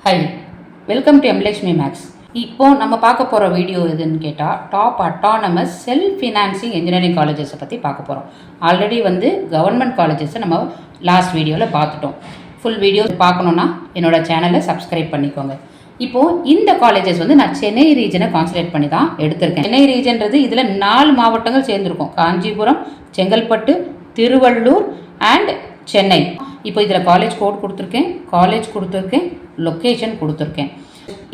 High, welcome to MLakshmi maths. இப்போ நம்ம பார்க்க போகிற வீடியோ எதுன்னு கேட்டால் top autonomous self financing engineering காலேஜஸை பற்றி பார்க்க போகிறோம். ஆல்ரெடி கவர்மெண்ட் காலேஜஸை நம்ம லாஸ்ட் வீடியோவில் பார்த்துட்டோம். ஃபுல் வீடியோ பார்க்கணுன்னா என்னோட சேனலை சப்ஸ்கிரைப் பண்ணிக்கோங்க. இப்போது இந்த காலேஜஸ் நான் சென்னை ரீஜனை கான்சன்ட்ரேட் பண்ணி தான் எடுத்திருக்கேன். சென்னை ரீஜன்றது இதில் 4 மாவட்டங்கள் சேர்ந்துருக்கும். காஞ்சிபுரம், செங்கல்பட்டு, திருவள்ளூர் அண்ட் சென்னை. இப்போ இதில் காலேஜ் கோட் கொடுத்துருக்கேன், லொக்கேஷன் கொடுத்துருக்கேன்.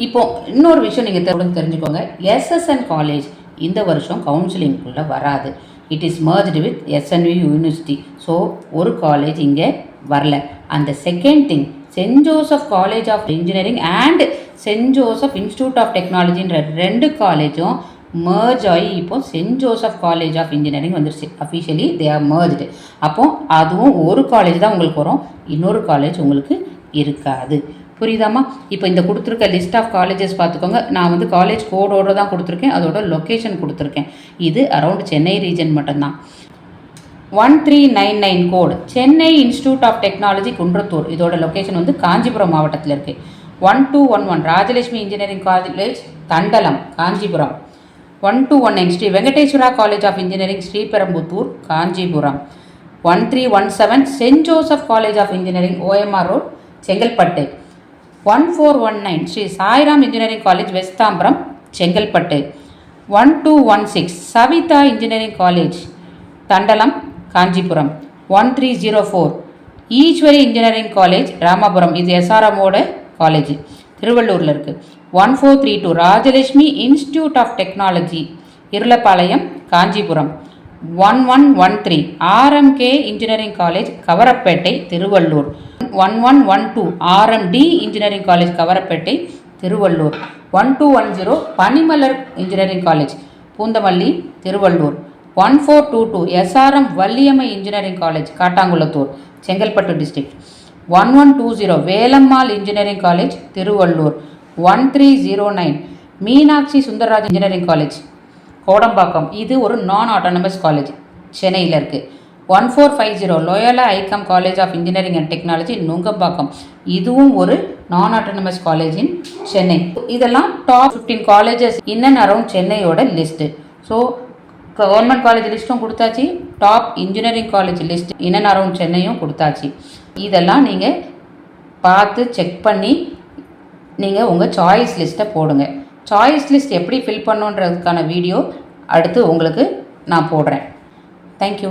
இப்போ இன்னொரு விஷயம் நீங்கள் தெரிஞ்சுக்கோங்க. எஸ்எஸ்என் காலேஜ் இந்த வருஷம் கவுன்சிலிங்குள்ளே வராது. It is merged with SNV university. So ஒரு காலேஜ் இங்கே வரல. அந்த second thing, Saint Joseph college of engineering and Saint Joseph institute of டெக்னாலஜின்ற 2 காலேஜும் மர்ஜ் ஆகி இப்போ Saint Joseph college of engineering வந்துருச்சு. Officially they are merged. அப்போது அதுவும் ஒரு காலேஜ் தான் உங்களுக்கு வரும், இன்னொரு காலேஜ் உங்களுக்கு இருக்காது. புரியுதாம்மா? இப்போ இந்த கொடுத்துருக்க லிஸ்ட் ஆஃப் காலேஜஸ் பார்த்துக்கோங்க. நான் காலேஜ் கோடோடு தான் கொடுத்துருக்கேன், அதோட லொக்கேஷன் கொடுத்துருக்கேன். இது அரௌண்ட் சென்னை ரீஜன் மட்டும்தான். 1399 code Chennai institute of technology Kundrathur. இதோட லொக்கேஷன் காஞ்சிபுரம் மாவட்டத்தில் இருக்குது. 1211 Rajalakshmi engineering college Thandalam Kanchipuram. 1219 Sri Venkateswara college of engineering Sriperumbudur Kanchipuram. 1317 saint Joseph college of engineering OMR road Chengalpattu. 1419 Sri Sairam engineering college West Tambaram Chengalpattu. 1216 Saveetha engineering college Thandalam Kanchipuram. 1304 Easwari engineering college Ramapuram. இது SRMோட காலேஜ், திருவள்ளூரில் இருக்குது. 1432 Rajalakshmi institute of technology Irulappalayam Kanchipuram. 1113 RMK engineering college Kavaraipettai Tiruvallur. 1112 RMD engineering college Kavaraipettai Tiruvallur. 1210 Panimalar engineering college Poonamallee Tiruvallur. 1422 SRM Valliammai engineering college Kattankulathur Chengalpattu district. 1120 Velammal engineering college Tiruvallur. 1309 Meenakshi Sundararaj engineering college Kodambakkam. இது ஒரு non autonomous college, சென்னையில் இருக்குது. 1450 Loyola ICAM college of engineering and technology Nungambakkam. இதுவும் ஒரு non autonomous college in Chennai. இதெல்லாம் top 15 colleges in and around சென்னையோட list. So government college லிஸ்ட்டும் கொடுத்தாச்சு, top engineering college list in and around சென்னையும் கொடுத்தாச்சு. இதெல்லாம் நீங்கள் பார்த்து செக் பண்ணி நீங்கள் உங்கள் சாய்ஸ் லிஸ்ட்டை போடுங்க. சாய்ஸ் லிஸ்ட் எப்படி ஃபில் பண்ணுன்றதுக்கான வீடியோ அடுத்து உங்களுக்கு நான் போடுறேன். தேங்க்யூ.